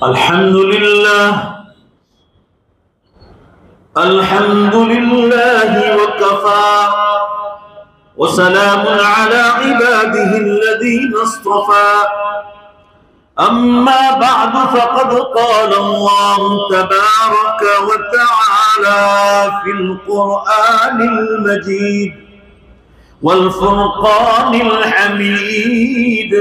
अल्हम्दुलिल्लाह वकफा वसलामुन अला इबादिहिल्लज़ीना इस्तफ़ा अम्मा बअद फ़क़द क़ाल अल्लाहु तबारक व तआला फ़िल क़ुरआनिल मजीद वल फ़ुरक़ानिल हमीद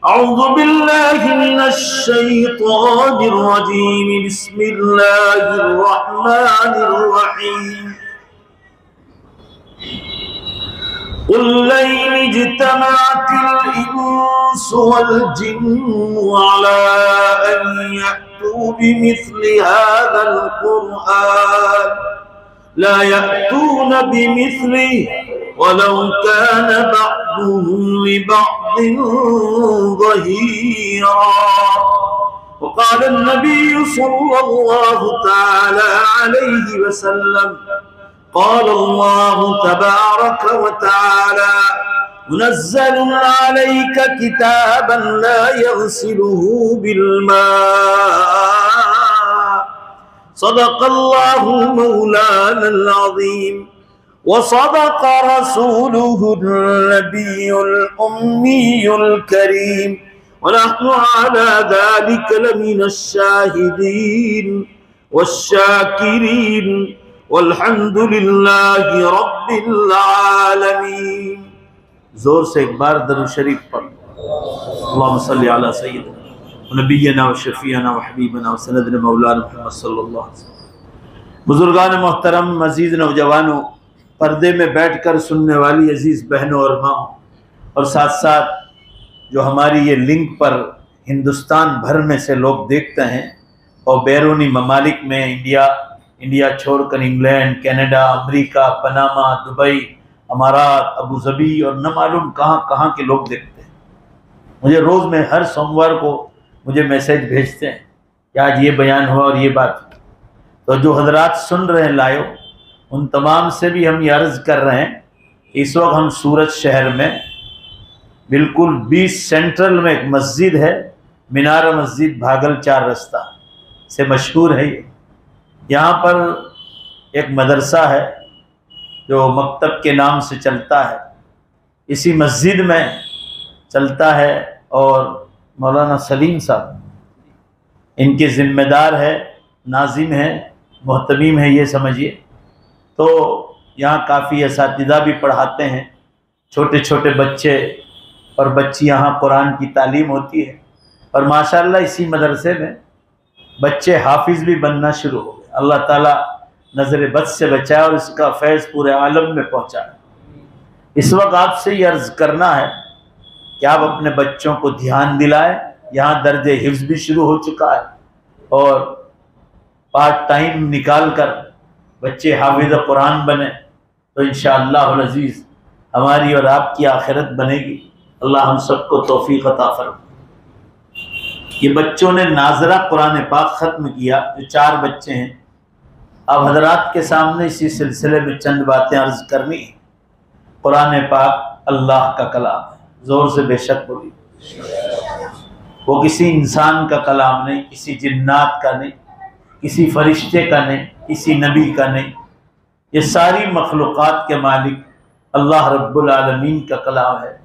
अऊज़ु बिल्लाहि मिनश शैतानिर रजीम बिस्मिल्लाहिर रहमानिर रहीम कुल लन इज्तमाअतिल इंसु वल जिन्नु अला अन यअतू बिमिस्लि हाज़ल क़ुरआन ला यअतून बिमिस्लिहि वलौ कान बअदुहुम लिबअदिन ज़हीरा वक़ाल अन्नबी सल्लल्लाहु तआला अलैहि वसल्लम क़ाल अल्लाहु तबारक व तआला मुनज़्ज़लुन अलैका किताबन ला यग़सिलुहु बिल-माअ सदक़ल्लाहु मौलानल अज़ीम वसदक़ रसूलुहुन नबियुल उम्मियुल करीम वनहनु अला ज़ालिका लमिनश शाहिदीन वश्शाकिरीन वल्हम्दुलिल्लाहि रब्बिल आलमीन। जोर से एक बार दरूद शरीफ पढ़। अल्लाहुम्मा सल्लि अला सय्यिदिना नबियना व शफीअना व हबीबना व सनदना मौलाना मुहम्मद सल्लल्लाहु अलैहि वसल्लम। बुजुर्गान मोहतरम, मजीद नौजवानों, पर्दे में बैठकर सुनने वाली अजीज़ बहनों और माँ, और साथ साथ जो हमारी ये लिंक पर हिंदुस्तान भर में से लोग देखते हैं और बैरूनी ममालिक में इंडिया छोड़कर England, Canada, America, Panama, Dubai, अमारात, अबू धाबी और न मालूम कहाँ कहाँ के लोग देखते हैं। मुझे रोज़ में हर सोमवार को मुझे मैसेज भेजते हैं कि आज ये बयान हुआ और ये बात हुई। तो जो हजरात सुन रहे हैं लायो, उन तमाम से भी हम ये अर्ज़ कर रहे हैं कि इस वक्त हम सूरत शहर में बिल्कुल 20 सेंट्रल में एक मस्जिद है, मीनारा मस्जिद, भागल 4 रास्ता से मशहूर है। यहाँ पर एक मदरसा है जो मकतब के नाम से चलता है, इसी मस्जिद में चलता है और मौलाना सलीम साहब इनके ज़िम्मेदार है, नाजिम है, मोहतमीम है, ये समझिए। तो यहाँ काफ़ी असातिज़ा भी पढ़ाते हैं, छोटे छोटे बच्चे और बच्ची यहाँ कुरान की तालीम होती है। और माशाअल्लाह इसी मदरसे में बच्चे हाफिज़ भी बनना शुरू हो गए। अल्लाह ताला नज़र बद से बचाए और इसका फैज़ पूरे आलम में पहुँचाए। इस वक्त आपसे ये अर्ज़ करना है कि आप अपने बच्चों को ध्यान दिलाएं। यहाँ दर्जे हिफ्ज़ भी शुरू हो चुका है और पार्ट टाइम निकाल कर बच्चे हाफिज़ कुरान बने तो इंशाअल्लाह अज़ीज़ हमारी और आपकी आखिरत बनेगी। अल्लाह हम सबको तौफीक अता फरमाए। ये बच्चों ने नाजरा कुरान पाक ख़त्म किया, जो 4 बच्चे हैं। अब हजरात के सामने इसी सिलसिले में चंद बातें अर्ज़ करनी है। कुरान पाक अल्लाह का कलाम है, ज़ोर से बेशक बोली। वो किसी इंसान का कलाम नहीं, किसी जिन्नात का नहीं, किसी फरिश्ते का नहीं, किसी नबी का नहीं। ये सारी मखलूक़ात के मालिक अल्लाह रब्बुल आलमीन का कलाम है,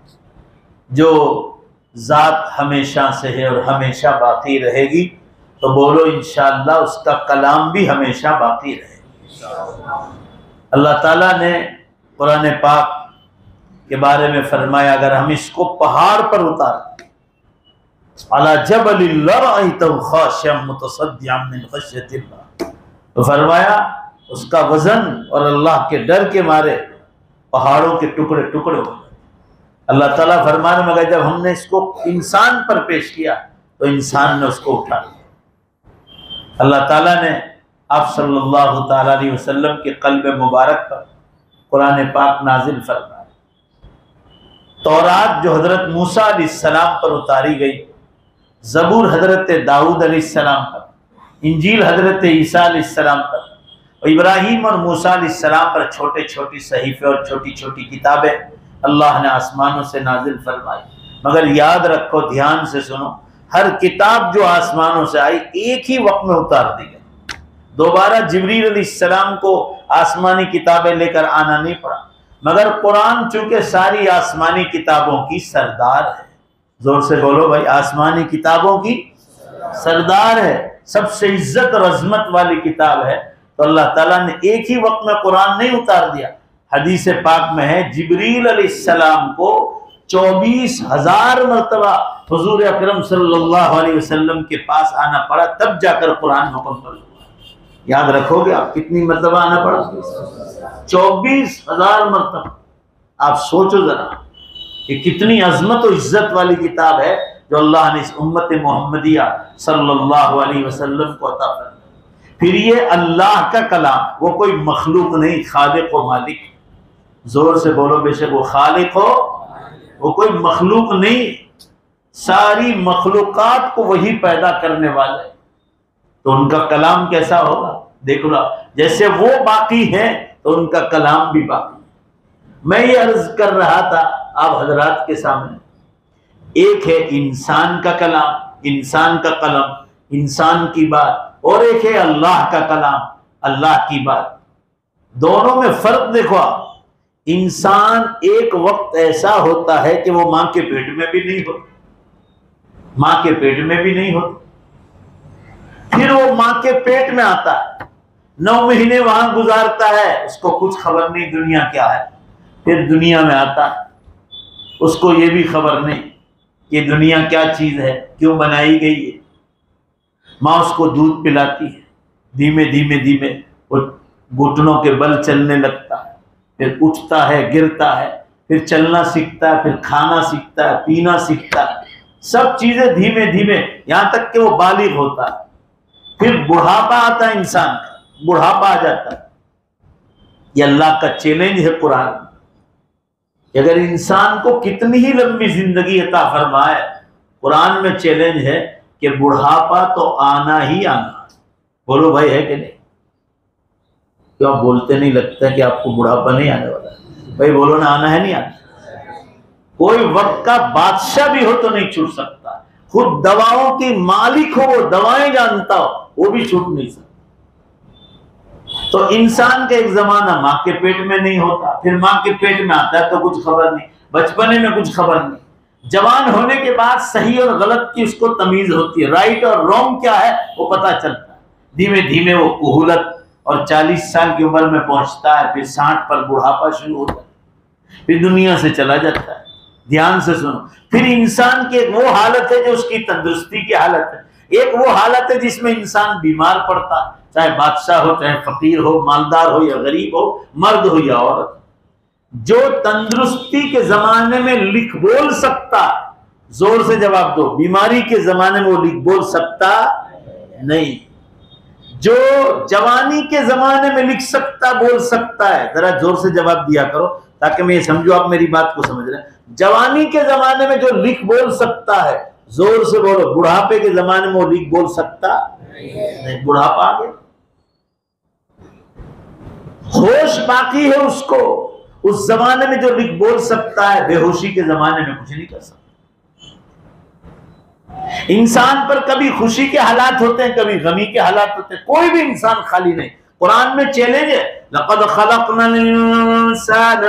जो ज़ात हमेशा से है और हमेशा बाकी रहेगी। तो बोलो इंशाअल्लाह उसका कलाम भी हमेशा बाकी रहेगी। अल्लाह ताला ने कुरान पाक के बारे में फरमाया, अगर हम इसको पहाड़ पर उतार अला जबलिन लरअयतहु खाशिअम मुतसद्दिअन मिन खश्यतिल्लाह, तो फरमाया उसका वजन और अल्लाह के डर के मारे पहाड़ों के टुकड़े टुकड़े हो गए। अल्लाह ताला फरमाने में गए, जब हमने इसको इंसान पर पेश किया तो इंसान ने उसको उठा लिया। अल्लाह ताला ने आप सल्लल्लाहु ताला अलैहि वसल्लम के क़ल्ब मुबारक पर कुरान पाक नाजिल फरमाया। तौरात जो हज़रत मूसा अलैहिस्सलाम पर उतारी गई, ज़बूर हज़रत दाऊद अलैहिस्सलाम पर, इंजील हज़रत ईसा अलैहिस्सलाम पर, और इब्राहीम और मूसा अलैहिस्सलाम पर छोटे छोटी सहीफ़े और छोटी छोटी किताबें अल्लाह ने आसमानों से नाजिल फरमाई। मगर याद रखो, ध्यान से सुनो, हर किताब जो आसमानों से आई एक ही वक्त में उतार दी गई। दोबारा जिब्रील अलैहिस्सलाम को आसमानी किताबें लेकर आना नहीं पड़ा। मगर कुरान चूंकि सारी आसमानी किताबों की सरदार है, जोर से बोलो भाई, आसमानी किताबों की सरदार है, सबसे इज्जत और अजमत वाली किताब है, तो अल्लाह ताला ने एक ही वक्त में कुरान नहीं उतार दिया। हदीस पाक में है जिब्रील अलैहिस्सलाम को 24,000 मरतबा हुजूर अकरम सल्लल्लाहु अलैहि वसल्लम के पास आना पड़ा, तब जाकर कुरान मुकम्मल हुआ। याद रखोगे आप कितनी मरतबा आना पड़ा? 24,000 मरतबा। आप सोचो जरा कि कितनी अजमत और इज्जत वाली किताब है जो अल्लाह ने इस उम्मत मोहम्मदिया सल्लल्लाहु अलैहि वसल्लम को अता फरमाई। फिर ये अल्लाह का कलाम, वो कोई मखलूक नहीं, खालिक व मालिक। जोर से बोलो, बेशक वो खालिक हो, वो कोई मखलूक नहीं, सारी मखलूकात को वही पैदा करने वाले। तो उनका कलाम कैसा होगा? देख लो, जैसे वो बाकी है तो उनका कलाम भी बाकी। मैं ये अर्ज कर रहा था आप हजरात के सामने, एक है इंसान का कलाम, इंसान का कलम, इंसान की बात, और एक है अल्लाह का कलाम, अल्लाह की बात। दोनों में फर्क देखो आप। इंसान एक वक्त ऐसा होता है कि वो मां के पेट में भी नहीं होता, मां के पेट में भी नहीं होता, फिर वो मां के पेट में आता है, 9 महीने वहां गुजारता है, उसको कुछ खबर नहीं दुनिया क्या है। फिर दुनिया में आता है, उसको ये भी खबर नहीं कि दुनिया क्या चीज है, क्यों बनाई गई है। माँ उसको दूध पिलाती है, धीमे धीमे धीमे वो घुटनों के बल चलने लगता है, फिर उठता है, गिरता है, फिर चलना सीखता है, फिर खाना सीखता है, पीना सीखता है, सब चीजें धीमे धीमे, यहां तक कि वो बालिग होता है। फिर बुढ़ापा आता है, इंसान का बुढ़ापा आ जाता है। ये अल्लाह का चैलेंज है कुरान। अगर इंसान को कितनी ही लंबी जिंदगी अता फरमाए, कुरान में चैलेंज है कि बुढ़ापा तो आना ही आना। बोलो भाई, है कि नहीं? क्यों आप बोलते नहीं? लगता है कि आपको बुढ़ापा नहीं आने वाला है। भाई बोलो ना, आना है नहीं आना? कोई वक्त का बादशाह भी हो तो नहीं छूट सकता, खुद दवाओं की मालिक हो, वो दवाएं जानता हो, वो भी छूट नहीं सकता। तो इंसान का एक जमाना मां के पेट में नहीं होता, फिर मां के पेट में आता है तो कुछ खबर नहीं, बचपने में कुछ खबर नहीं, जवान होने के बाद सही और गलत की उसको तमीज होती है, राइट और रॉन्ग क्या है वो पता चलता है। धीमे धीमे वो कुहूलत और 40 साल की उम्र में पहुंचता है, फिर 60 पर बुढ़ापा शुरू होता है, फिर दुनिया से चला जाता है। ध्यान से सुनो, फिर इंसान की एक वो हालत है जो उसकी तंदुरुस्ती की हालत है, एक वो हालत है जिसमें इंसान बीमार पड़ता है, चाहे बादशाह हो, चाहे फकीर हो, मालदार हो या गरीब हो, मर्द हो या औरत। जो तंदुरुस्ती के जमाने में लिख बोल सकता, जोर से जवाब दो, बीमारी के जमाने में वो लिख बोल सकता नहीं। जो जवानी के जमाने में लिख सकता, बोल सकता है, जरा जोर से जवाब दिया करो ताकि मैं ये समझू आप मेरी बात को समझ रहे हैं। जवानी के जमाने में जो लिख बोल सकता है, जोर से बोलो। बुढ़ापे के जमाने में वो लिख बोल सकता नहीं, बुढ़ापा आ गया, होश बाकी है उसको। उस जमाने में जो लिख बोल सकता है, बेहोशी के जमाने में कुछ नहीं कर सकता। इंसान पर कभी खुशी के हालात होते हैं, कभी गमी के हालात होते हैं, कोई भी इंसान खाली नहीं। कुरान में चैलेंज है, लक़द ख़लक़नल इंसान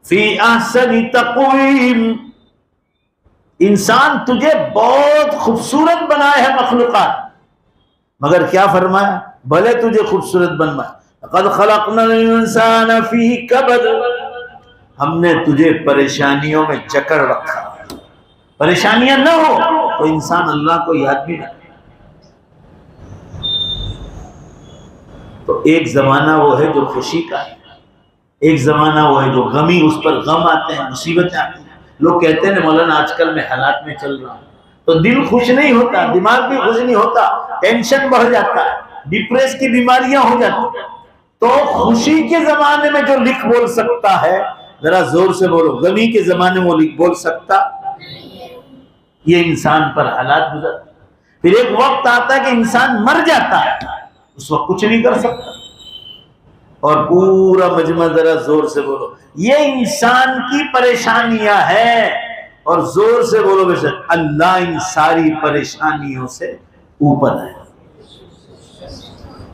फी अहसनि तक़वीम। इंसान तुझे बहुत खूबसूरत बनाया है मखलूक़ात, मगर क्या फरमाया? भले तुझे खूबसूरत बनवाया, लक़द ख़लक़नल इंसान फी कबद, हमने तुझे परेशानियों में जकड़ रखा। परेशानियां न हो तो इंसान अल्लाह को याद भी ना करे। तो एक जमाना वो है जो खुशी का है, एक जमाना वो है जो गमी, उस पर गम आते हैं, मुसीबतें आती हैं। लोग कहते हैं मौलाना आजकल मैं हालात में चल रहा हूं, तो दिल खुश नहीं होता, दिमाग भी खुश नहीं होता, टेंशन बढ़ जाता है, डिप्रेस की बीमारियां हो जाती हैं। तो खुशी के जमाने में जो लिख बोल सकता है, जरा जोर से बोलो, गमी के जमाने में वो लिख बोल सकता, ये इंसान पर हालात गुजरते। फिर एक वक्त आता है कि इंसान मर जाता है, उस वक्त कुछ नहीं कर सकता। और पूरा मजमा जरा जोर से बोलो, ये इंसान की परेशानियां हैं और जोर से बोलो बेशक। अल्लाह इन सारी परेशानियों से ऊपर है,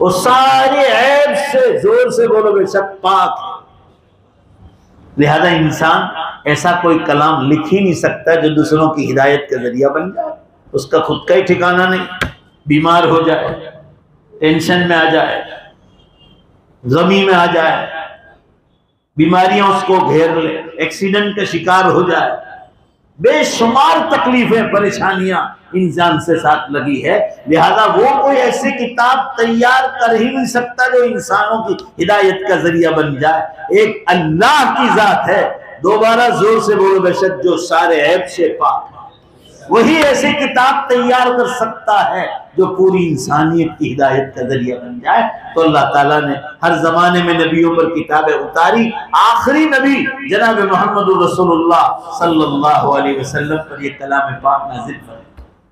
वो सारे ऐब से जोर से बोलो बेशक पाक है। लिहाजा इंसान ऐसा कोई कलाम लिख ही नहीं सकता जो दूसरों की हिदायत का जरिया बन जाए। उसका खुद का ही ठिकाना नहीं, बीमार हो जाए, टेंशन में आ जाए, गमी में आ जाए, बीमारियां उसको घेर ले, एक्सीडेंट का शिकार हो जाए, बेशुमार तकलीफें परेशानियां इंसान से साथ लगी है। लिहाजा वो कोई ऐसी किताब तैयार कर ही नहीं सकता जो इंसानों की हिदायत का जरिया बन जाए। एक अल्लाह की जात है, दोबारा जोर से बोलो बेशक, जो सारे ऐब से पाक, वही ऐसी किताब तैयार कर सकता है जो पूरी इंसानियत की हिदायत का जरिया बन जाए। तो अल्लाह ताला ने हर जमाने में नबियों पर किताबें उतारी। आखिरी नबी जनाब मोहम्मद रसूलुल्लाह सल्लल्लाहु अलैहि वसल्लम पर ये कलाम पाक नाज़िल हुआ।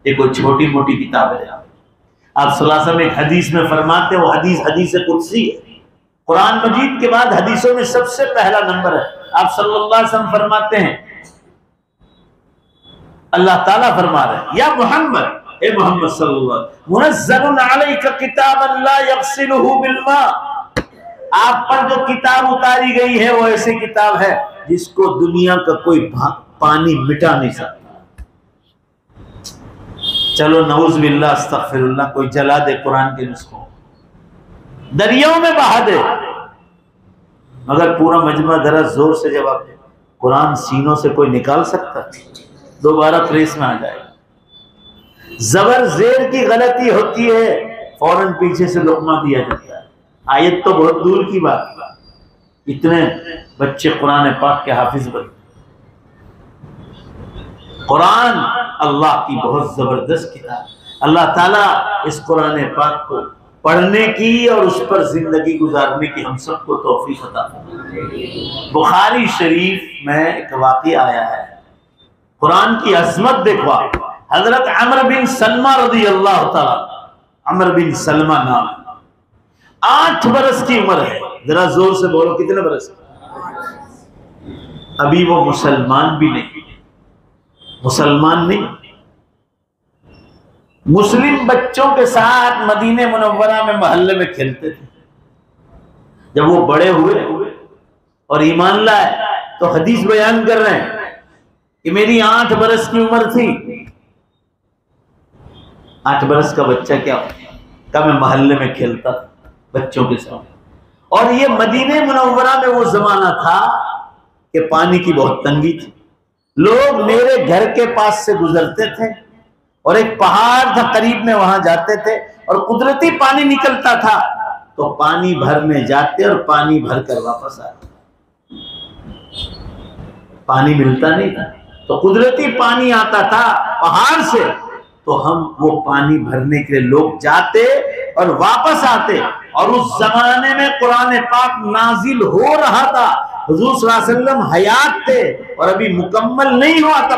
ये कोई छोटी मोटी किताब है। आप सल्लल्लाहु अलैहि वसल्लम एक हदीस में फरमाते, वो हदीस कुदसी है। कुरान मजीद के बाद हदीसों में सबसे पहला नंबर है। आप सल्लल्लाहु अलैहि वसल्लम फरमाते हैं, अल्लाह ताला फरमा रहे हैं, या मोहम्मद, ए मोहम्मद सल्लल्लाहु अलैहि वसल्लम, मुनज़्ज़लुन अलैका किताबन ला यग़सिलुहु बिलमा, आप पर जो किताब उतारी गई है वो ऐसी किताब है जिसको दुनिया का कोई पानी मिटा नहीं सकता। चलो नऊज़ बिल्लाह अस्तग़फिरुल्लाह, कोई जला दे कुरान के नुस्खों, दरियाओं में बहा दे, मगर पूरा मजमा जरा जोर से जवाब दे, कुरान सीनों से कोई निकाल सकता? दोबारा प्रेस में आ जाएगा। जबर जेर की गलती होती है, फौरन पीछे से लुक़मा दिया जाता है। आयत तो बहुत दूर की बात, इतने बच्चे कुरान पाक के हाफिज बने। कुरान अल्लाह की बहुत जबरदस्त किताब। अल्लाह ताला इस कुरान पाक को पढ़ने की और उस पर जिंदगी गुजारने की हम सबको तौफीक अता फरमाए। बुखारी शरीफ में एक वाक़या आया है, कुरान की अजमत देखो। हजरत अमर बिन सलमा रज़ी अल्लाह ताला, अमर बिन सलमा नाम, 8 बरस की उम्र है। जरा जोर से बोलो, कितने बरस? अभी वो मुसलमान भी नहीं, मुसलमान नहीं, मुस्लिम बच्चों के साथ मदीने मुनव्वरा में मोहल्ले में खेलते थे। जब वो बड़े हुए और ईमान लाए तो हदीस बयान कर रहे हैं कि मेरी 8 बरस की उम्र थी। 8 बरस का बच्चा क्या होता, मैं मोहल्ले में खेलता था बच्चों के साथ। और ये मदीने मुनव्वरा में वो जमाना था कि पानी की बहुत तंगी थी। लोग मेरे घर के पास से गुजरते थे और एक पहाड़ था करीब में, वहां जाते थे और कुदरती पानी निकलता था, तो पानी भरने जाते और पानी भरकर वापस आते। पानी मिलता नहीं था तो कुदरती पानी आता था पहाड़ से, तो हम वो पानी भरने के लिए लोग जाते और वापस आते। और उस जमाने में कुरान पाक नाजिल हो रहा था, हुजूर सल्लल्लाहु अलैहि वसल्लम हयात थे और अभी मुकम्मल नहीं हुआ था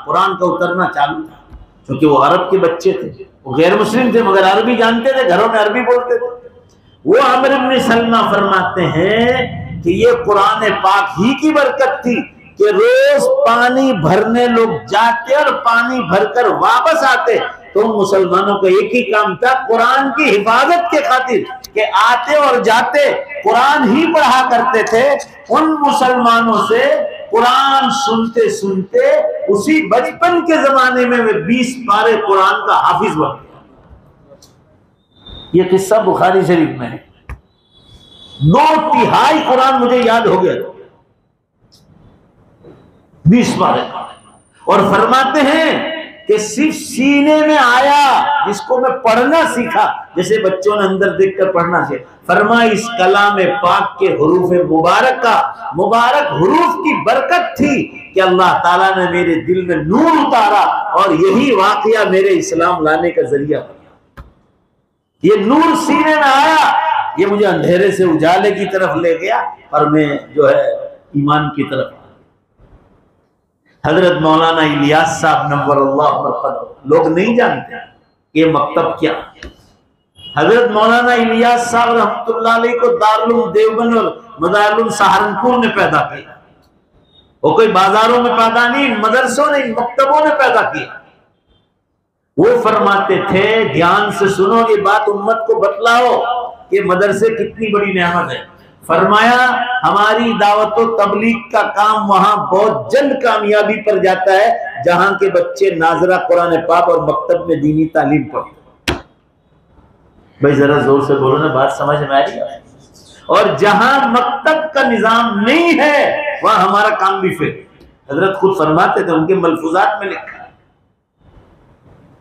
कुरान का उतरना चालू था। क्योंकि वो अरब के बच्चे थे, वो गैर मुस्लिम थे मगर अरबी जानते थे, घरों में अरबी बोलते थे। वो अमर इब्न सलमा फरमाते हैं कि ये कुरान पाक ही की बरकत थी कि रोज पानी भरने लोग जाते और पानी भरकर वापस आते। तो मुसलमानों का एक ही काम था, कुरान की हिफाजत के खातिर कि आते और जाते कुरान ही पढ़ा करते थे। उन मुसलमानों से कुरान सुनते सुनते उसी बचपन के जमाने में वे 20 पारे कुरान का हाफिज बन गया। ये किस्सा बुखारी शरीफ में है। 2/3 कुरान मुझे याद हो गया, 20 पारे। और फरमाते हैं कि सिर्फ सीने में आया जिसको मैं पढ़ना सीखा, जैसे बच्चों ने अंदर देखकर पढ़ना सीखा। फरमा इस कलाम पाक के हुरूफ मुबारक का, मुबारक हुरूफ की बरकत थी कि अल्लाह ताला ने मेरे दिल में नूर उतारा और यही वाकया मेरे इस्लाम लाने का जरिया बना। ये नूर सीने में आया, ये मुझे अंधेरे से उजाले की तरफ ले गया और मैं जो है ईमान की तरफ। हजरत मौलाना इलियास साहब नव्वरल्लाहु मरक़दहू, लोग नहीं जानते ये मकतब क्या। हजरत मौलाना इलियास साहब रहमतुल्लाह अलैह को दारुल देवबंद और मदारुल सहारनपुर ने पैदा किया। वो कोई बाजारों में पैदा नहीं, मदरसों ने, मकतबों ने पैदा किया। वो फरमाते थे, ध्यान से सुनो, ये बात उम्मत को बतलाओ कि मदरसे कितनी बड़ी नेमत है। फरमाया, हमारी दावत व तबलीग का काम वहां बहुत जल्द कामयाबी पर जाता है जहां के बच्चे नाजरा, कुरान पाक और मकतब में दीनी तालीम पढ़ते। भाई जरा जोर से बोलो ना, बात समझ में आ रही है? और जहां मकतब का निजाम नहीं है वहां हमारा काम भी फेल। हजरत खुद फरमाते थे, उनके मलफूजात में लिखा है।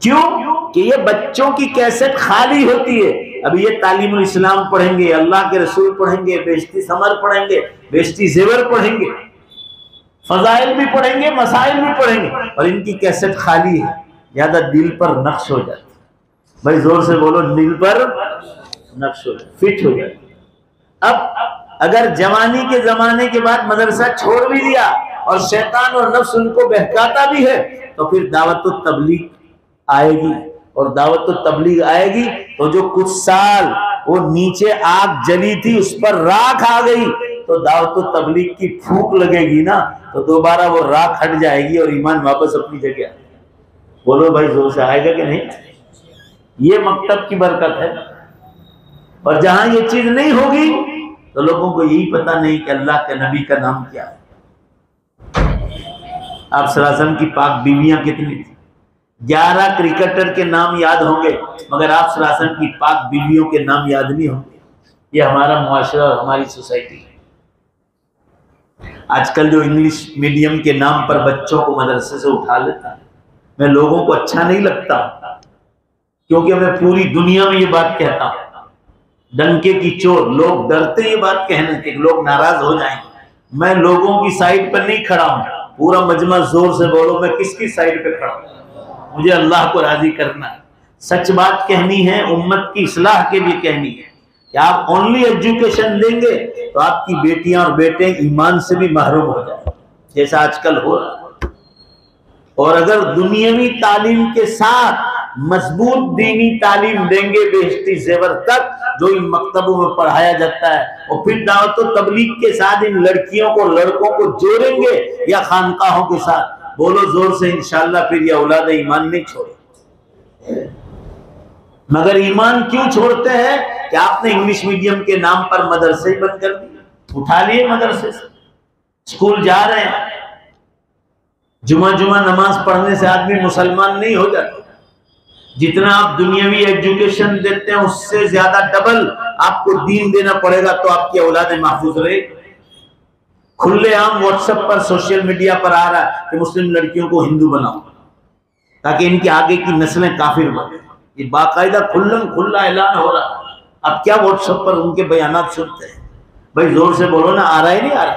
क्यों? कि ये बच्चों की कैसेट खाली होती है। अब ये तालीमुल इस्लाम पढ़ेंगे, अल्लाह के रसूल पढ़ेंगे, बेइज्जती समर पढ़ेंगे, बेइज्जती ज़ेवर पढ़ेंगे, फजाइल भी पढ़ेंगे, मसाइल भी पढ़ेंगे, और इनकी कैसेट खाली है, ज्यादा दिल पर नक्श हो जाती। भाई जोर से बोलो, दिल पर नक्श हो जाती, फिट हो जाती। अब अगर जवानी के जमाने के बाद मदरसा छोड़ भी दिया और शैतान और नफ्स उनको बहकाता भी है, तो फिर दावत व तबलीग आएगी, और दावत व तबलीग आएगी तो जो कुछ साल वो नीचे आग जली थी उस पर राख आ गई, तो दावत व तबलीग की फूंक लगेगी ना, तो दोबारा वो राख हट जाएगी और ईमान वापस अपनी जगह। बोलो भाई जोर से, आएगा कि नहीं? ये मकतब की बरकत है। और जहां ये चीज नहीं होगी तो लोगों को यही पता नहीं कि अल्लाह के नबी का नाम क्या है। आप सल्लल्लाहु अलैहि वसल्लम की पाक बीवियां कितनी थी? 11 क्रिकेटर के नाम याद होंगे, मगर आप सल्लल्लाहु अलैहि वसल्लम की पाक बीवियों के नाम याद नहीं होंगे। ये हमारा मुआशरा और हमारी सोसाइटी है। आजकल जो इंग्लिश मीडियम के नाम पर बच्चों को मदरसे से उठा लेता है, मैं लोगों को अच्छा नहीं लगता, क्योंकि मैं पूरी दुनिया में ये बात कहता हूं, डंके की चोट, लोग डरते ये बात कहने के, लोग नाराज हो जाएंगे। मैं लोगों की साइड पर नहीं खड़ा हूं। पूरा मजमा जोर से बोलो, मैं किसकी साइड पे खड़ा हूं? मुझे अल्लाह को राजी करना है, सच बात कहनी है, उम्मत की इस्लाह के लिए कहनी है कि आप ओनली एजुकेशन देंगे तो आपकी बेटियां और बेटे ईमान से भी महरूम हो जाए, जैसा आजकल हो रहा है। और अगर दुनियावी तालीम के साथ मजबूत दीनी तालीम देंगे बेइज्जती ज़ेवर तक, जो इन मकतबों में पढ़ाया जाता है, और फिर दावत व तबलीग के साथ इन लड़कियों को, लड़कों को जोड़ेंगे या खानकाहों के साथ, बोलो जोर से, इंशाअल्लाह फिर ये औलाद ईमान नहीं छोड़े। मगर ईमान क्यों छोड़ते हैं? कि आपने इंग्लिश मीडियम के नाम पर मदरसे बंद कर दिए, उठा लिए मदरसे से, स्कूल जा रहे हैं। जुमा नमाज पढ़ने से आदमी मुसलमान नहीं हो जाता। जितना आप दुनियावी एजुकेशन देते हैं उससे ज्यादा डबल आपको दीन देना पड़ेगा, तो आपकी औलाद महफूज रहे। खुलेआम व्हाट्सएप पर, सोशल मीडिया पर आ रहा है कि मुस्लिम लड़कियों को हिंदू बनाओ ताकि इनकी आगे की नस्लें काफिर बने। ये बाकायदा खुल्ला ऐलान हो रहा है। अब क्या व्हाट्सएप पर उनके बयानात सुनते हैं? भाई जोर से बोलो ना, आ रहा है नहीं आ रहा?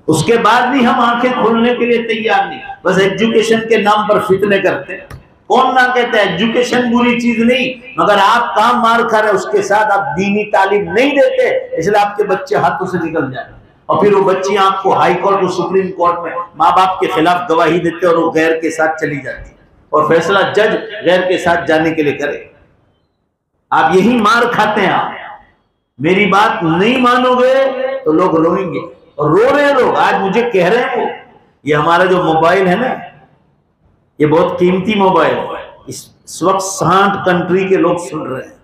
उसके बाद भी हम आंखें खोलने के लिए तैयार नहीं, बस एजुकेशन के नाम पर फितने करते हैं। कौन ना कहता है एजुकेशन बुरी चीज नहीं, मगर आप काम मार खा रहे, उसके साथ आप दीनी तालीम नहीं देते, इसलिए आपके बच्चे हाथों से निकल जाए, और फिर वो बच्ची आपको हाई कोर्ट और सुप्रीम कोर्ट में माँ बाप के खिलाफ गवाही देते और वो गैर के साथ चली जाती है, और फैसला जज गैर के साथ जाने के लिए करे। आप यही मार खाते हैं। आप मेरी बात नहीं मानोगे तो लोग रोएंगे, और रो रहे हैं लोग, आज मुझे कह रहे हैं वो, ये हमारा जो मोबाइल है ना, ये बहुत कीमती मोबाइल है, इस वक्त 60 कंट्री के लोग सुन रहे हैं।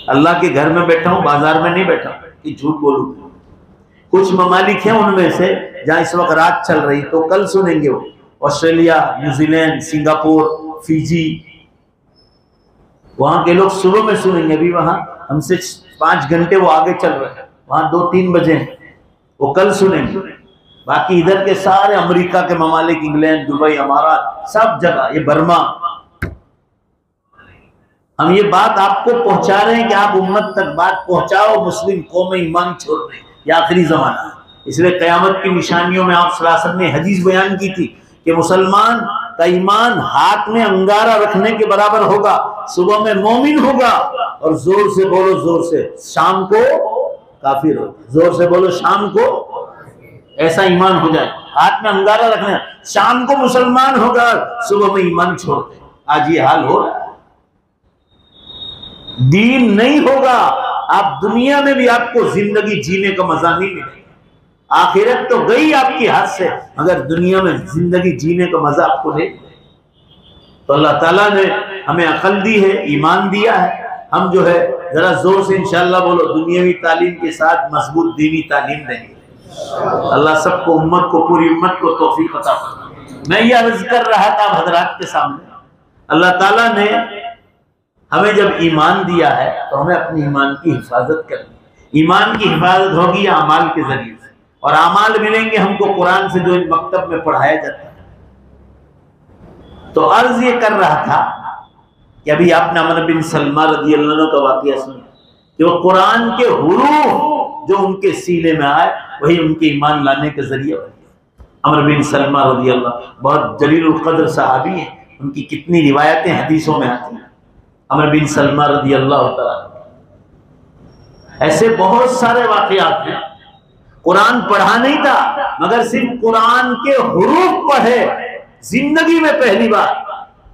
अल्लाह के घर में बैठा हूं, बाजार में नहीं बैठा कि झूठ बोलूं। कुछ ममालिक हैं उनमें से जहां इस वक्त रात चल रही, तो कल सुनेंगे वो, ऑस्ट्रेलिया, न्यूजीलैंड, सिंगापुर, फिजी, वहां के लोग सुबह में सुनेंगे। अभी वहां हमसे 5 घंटे वो आगे चल रहे हैं, वहां 2-3 बजे हैं, वो कल सुनेंगे। बाकी इधर के सारे अमेरिका के ममालिक, इंग्लैंड, दुबई, अमारात, सब जगह, ये बर्मा, हम ये बात आपको पहुंचा रहे हैं कि आप उम्मत तक बात पहुंचाओ। मुस्लिम कौमें ईमान छोड़ रही, ये आखिरी जमाना है। इसलिए कयामत की निशानियों में आप सल्लल्लाहु अलैहि वसल्लम ने हदीस बयान की थी कि मुसलमान का ईमान हाथ में अंगारा रखने के बराबर होगा, सुबह में मोमिन होगा, और जोर से बोलो, जोर से, शाम को काफिर होगा। जोर से बोलो, शाम को ऐसा ईमान हो जाए, हाथ में अंगारा रखना, शाम को मुसलमान होगा, सुबह में ईमान छोड़ दे। आज ये हाल हो रहा है। दीन नहीं होगा, आप दुनिया में भी आपको जिंदगी जीने का मजा नहीं मिलेगा। आखिरत तो गई आपकी हाथ से, मगर दुनिया में जिंदगी जीने का मजा आपको नहीं। तो अल्लाह ताला ने हमें अकल दी है, ईमान दिया है। हम जो है जरा जोर से इंशाअल्लाह बोलो, दुनियावी तालीम के साथ मजबूत दीनी तालीम देंगे। अल्लाह सबको, उम्मत को, पूरी उम्मत को तौफीक अता फरमाए। मैं ये अर्ज कर रहा था हजरात के सामने, अल्लाह ताला ने हमें जब ईमान दिया है तो हमें अपनी ईमान की हिफाजत करनी। ईमान की हिफाजत होगी अमाल के जरिए से, और अमाल मिलेंगे हमको कुरान से, जो इन मकतब में पढ़ाया जाता है। तो अर्ज ये कर रहा था कि अभी आपने अमर बिन सलमा रज़ी अल्लाह अन्हु का वाक़या सुना कि वो कुरान के हुरूफ जो उनके सीने में आए वही उनके ईमान लाने के जरिए बने। अमर बिन सलमा रज़ी अल्लाह बहुत जलीलुल क़द्र सहाबी हैं, उनकी कितनी रिवायतें हदीसों में आती हैं। अमर बिन सलमा रज़ी अल्लाह तआला, ऐसे बहुत सारे वाक़यात हैं। कुरान पढ़ा नहीं था, मगर सिर्फ कुरान के हुरूफ पढ़े जिंदगी में पहली बार।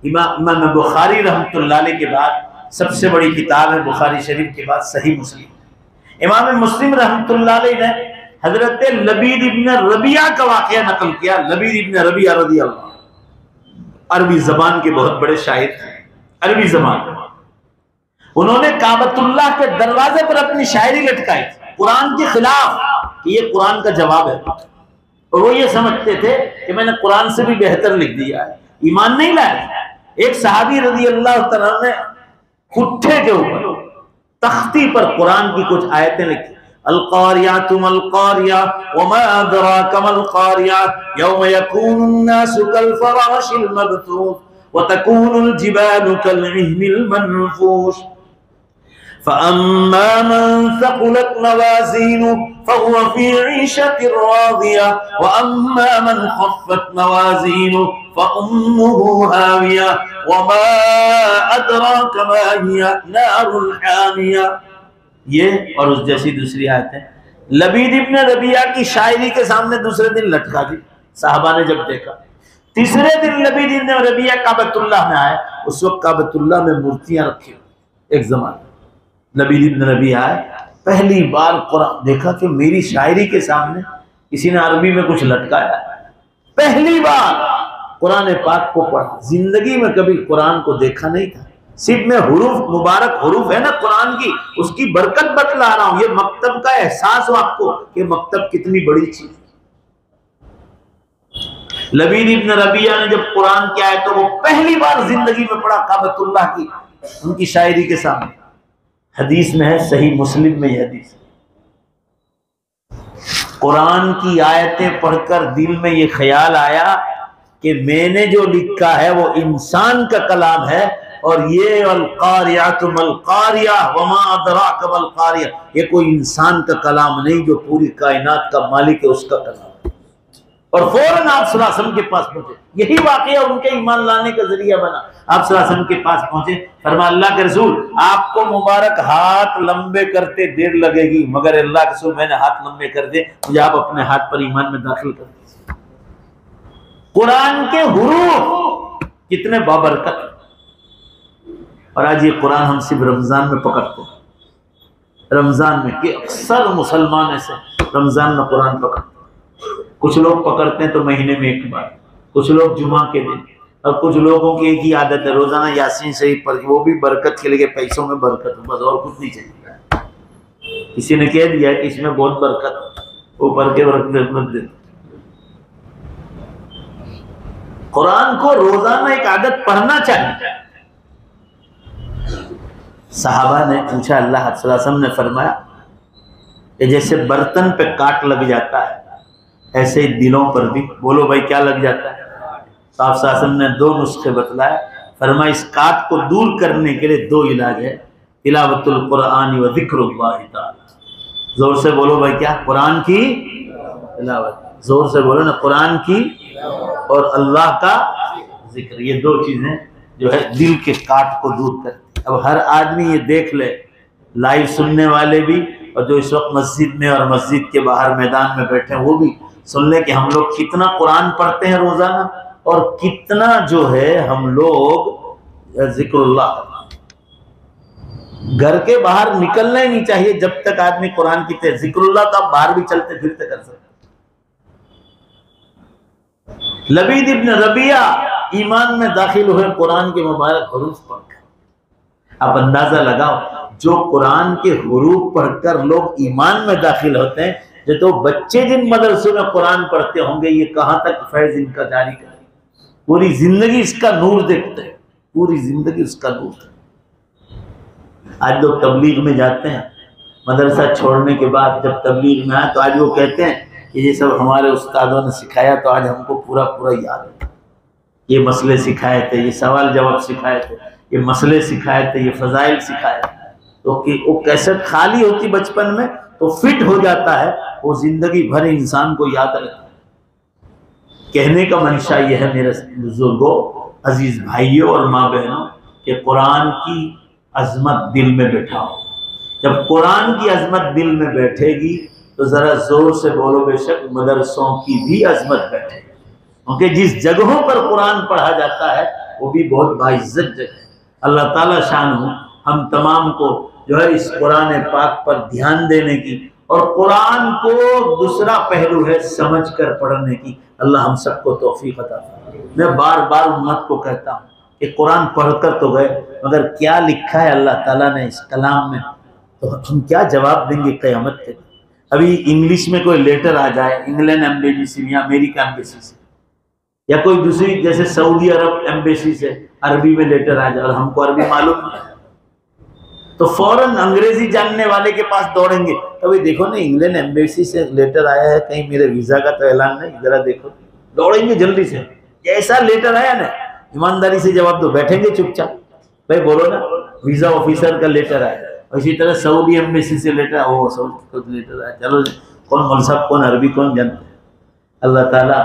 इमाम बुखारी रहमतुल्लाह अलैह के बाद सबसे बड़ी किताब है बुखारी शरीफ के बाद सही मुस्लिम। इमाम मुस्लिम रहमतुल्लाह अलैह ने हजरत लबीद इब्न रबिया का वाक़या नकल किया। लबीद इब्न रबिया रज़ी अल्लाह, अरबी जबान के बहुत बड़े शायर थे, अरबी जबान। उन्होंने काबतुल्लाह के दरवाजे पर अपनी शायरी लटकाई कुरान के खिलाफ, ये कुरान का जवाब है। और वो ये समझते थे कि मैंने कुरान से भी बेहतर लिख दिया है, ईमान नहीं लाया। एक सहाबी रज़ी अल्लाह तआला ने कुट्ठे के ऊपर तख्ती पर कुरान की कुछ आयतें लिखी। अल-क़ारियतु मल-क़ारिया वमा अदराका मल-क़ारिया यौम यकूनुन नासु कल-फ़राशिल मबथूस व तकूनुल जिबालु कल-इह्निल मनफूश फ़अम्मा मन सक़ुलत मवाज़ीनुहु फ़हुव फ़ी ईशतिर राज़िया व अम्मा मन ख़फ़्फ़त मवाज़ीनुहु फ़उम्मुहु हाविया वमा अदराका मा हिया नारुल हामिया। ये और उस जैसी दूसरी आयत है। लबीद इब्न रबिया की शायरी के सामने दूसरे दिन लटका दी साहबा ने जब देखा। तीसरे दिन लबीद इब्न रबिया काबतुल्लाह में आए। उस वक्त काबतुल्लाह में मूर्तियां रखी। एक जमाना लबीद इब्न रबिया आए, पहली बार कुरान देखा कि मेरी शायरी के सामने किसी ने अरबी में कुछ लटकाया। पहली बार कुरान पाक को पढ़ा, जिंदगी में कभी कुरान को देखा नहीं था। सिर्फ मैं हुरूफ, मुबारक हुरूफ है ना कुरान की, उसकी बरकत बतला रहा हूं। ये मकतब का एहसास हो आपको कि मकतब कितनी बड़ी चीज। लबीद इब्न रबिया ने जब कुरान की आयत तो वो पहली बार जिंदगी में पढ़ा काबतुल्लाह की, उनकी शायरी के सामने। हदीस में है, सही मुस्लिम में यह हदीस, कुरान की आयतें पढ़कर दिल में ये ख्याल आया कि मैंने जो लिखा है वो इंसान का कलाम है, और ये अल-क़ारियतु मल-क़ारिया वमा अदराका मल-क़ारिया, ये कोई इंसान का कलाम नहीं, जो पूरी कायनात का मालिक है उसका कलाम। और फौरन आप सल्लल्लाहु अलैहि वसल्लम के पास पहुंचे। यही वाकया उनके ईमान लाने का जरिया बना। आप सल्लल्लाहु अलैहि वसल्लम के पास पहुंचे, फरमाया अल्लाह के रसूल आपको मुबारक हाथ लंबे करते देर लगेगी, मगर अल्लाह के रसूल मैंने हाथ लंबे कर दिए, मुझे आप अपने हाथ पर ईमान में दाखिल कर दीजिए। कुरान के हुरूफ कितने बाबरकत। और आज ये कुरान हम सिर्फ रमजान में पकड़ते हैं। रमजान में कि अक्सर मुसलमान ऐसे रमजान में कुरान पकड़ते हैं। कुछ लोग पकड़ते हैं तो महीने में एक बार, कुछ लोग जुमा के दिन, और कुछ लोगों की एक ही आदत है रोजाना यासीन शरीफ पढ़ के, वो भी बरकत के लिए, पैसों में बरकत हो, बस और कुछ नहीं चाहिए। किसी ने कह दिया कि इसमें बहुत बरकत, वो पढ़ के बरकत मत दे। कुरान को रोजाना एक आदत पढ़ना चाहिए। साहबा ने पूछा, अल्लाह सल्लल्लाहु अलैहि वसल्लम ने फरमाया कि जैसे बर्तन पे काट लग जाता है ऐसे ही दिलों पर भी। बोलो भाई क्या लग जाता है? तो आप सल्लल्लाहु अलैहि वसल्लम ने दो नुस्खे बतलाए। फरमाया इस काट को दूर करने के लिए दो इलाज है, तिलावतुल कुरान व जिक्रुल्लाह ताला। जोर से बोलो भाई क्या? कुरान की तिलावत, जोर से बोलो ना, कुरान की और अल्लाह का जिक्र। ये दो चीजें जो है दिल के काट को दूर करती। अब हर आदमी ये देख ले, लाइव सुनने वाले भी और जो इस वक्त मस्जिद में और मस्जिद के बाहर मैदान में बैठे हैं वो भी सुन ले कि हम लोग कितना कुरान पढ़ते हैं रोजाना, और कितना जो है हम लोग जिक्रुल्लाह। घर के बाहर निकलना ही नहीं चाहिए जब तक आदमी कुरान की जिक्रुल्लाह। तो आप बाहर भी चलते फिरते कर सकते, लबीद इब्न रबिया ईमान में दाखिल हुए कुरान के मुबारक हुरूफ पढ़कर। आप अंदाजा लगाओ, जो कुरान के हुरूफ पढ़कर लोग ईमान में दाखिल होते हैं, जो तो बच्चे जिन मदरसों में कुरान पढ़ते होंगे, ये कहां तक फैज इनका जारी करें। पूरी जिंदगी इसका नूर देखते हैं, पूरी जिंदगी उसका नूर। आज लोग तबलीग में जाते हैं, मदरसा छोड़ने के बाद जब तबलीग में आए तो आज वो कहते हैं कि ये सब हमारे उस्तादों ने सिखाया, तो आज हमको पूरा पूरा याद है। ये मसले सिखाए थे, ये सवाल जवाब सिखाए थे, ये मसले सिखाए थे, ये फजाइल सिखाए थे। तो कि वो कैसेट खाली होती बचपन में तो फिट हो जाता है, वो जिंदगी भर इंसान को याद रहता है। कहने का मंशा यह है मेरे बुजुर्गों, अजीज भाइयों और माँ बहनों, कि कुरान की अजमत दिल में बैठाओ। जब कुरान की अजमत दिल में बैठेगी तो जरा जोर से बोलो, बेशक मदरसों की भी अजमत बैठेगी। क्योंकि जिस जगहों पर कुरान पढ़ा जाता है वो भी बहुत बाइज्जत जगह है। अल्लाह ताला शान हम तमाम को जो है इस कुरान पाक पर ध्यान देने की, और कुरान को दूसरा पहलू है समझ कर पढ़ने की, अल्लाह हम सबको तौफीक अता फरमाए। मैं बार बार उम्मत को कहता हूँ कि कुरान पढ़कर तो गए, मगर क्या लिखा है अल्लाह ताला ने इस कलाम में, तो हम क्या जवाब देंगे क़यामत के दिन। अभी इंग्लिश में कोई लेटर आ जाए इंग्लैंड एम्बेसी से या अमेरिका एम्बेसी से, या कोई दूसरी जैसे सऊदी अरब एम्बेसी से अरबी में लेटर आ जाए और हमको अरबी मालूम नहीं, तो फौरन अंग्रेजी जानने वाले के पास दौड़ेंगे। कभी देखो ना, इंग्लैंड एम्बेसी से लेटर आया है, कहीं मेरे वीजा का तो ऐलान नहीं, जरा देखो। दौड़ेंगे जल्दी से, जैसा लेटर आया ना ईमानदारी से जवाब दो, बैठेंगे चुपचाप, भाई बोलो ना वीजा ऑफिसर का लेटर आया। इसी तरह सऊदी एम्बेसी से लेटर, ओ सऊदी लेटर आया, चलो कौन मौलवी साहब, कौन अरबी, कौन जानते हैं। अल्लाह ताला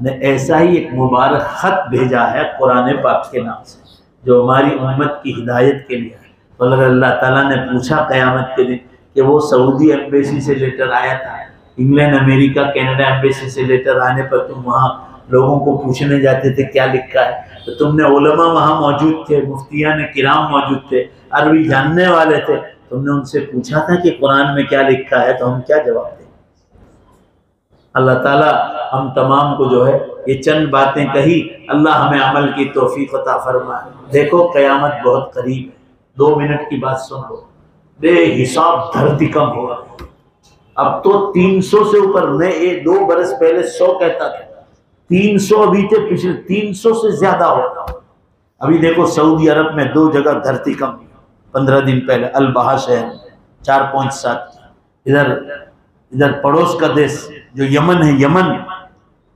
ने ऐसा ही एक मुबारक खत भेजा है कुरान पाक के नाम से, जो हमारी उम्मत की हिदायत के लिए है। तो अल्लाह ताला ने पूछा क़यामत के दिन कि वो सऊदी एम्बेसी से लेटर आया था, इंग्लैंड अमेरिका कनाडा एम्बेसी से लेटर आने पर तुम वहाँ लोगों को पूछने जाते थे क्या लिखा है, तो तुमने उलमा वहाँ मौजूद थे, मुफ्तियान किराम मौजूद थे, अरबी जानने वाले थे, तुमने उनसे पूछा था कि कुरान में क्या लिखा है, तो हम क्या जवाब दें। अल्लाह ताला हम तमाम को जो है ये चंद बातें कही, अल्लाह हमें अमल की तौफीक अता फरमाए। देखो क़यामत बहुत करीब है, 2 मिनट की बात सुन लो, बेहिसाब धरती कम होगा। अब तो 300 से ऊपर, मैं 2 बरस पहले 100 कहता था, 300 अभी थे, पिछले 300 से ज्यादा होगा। अभी देखो सऊदी अरब में 2 जगह धरती कम, 15 दिन पहले अल-बहा शहर 4.7, इधर पड़ोस का देश जो यमन है, यमन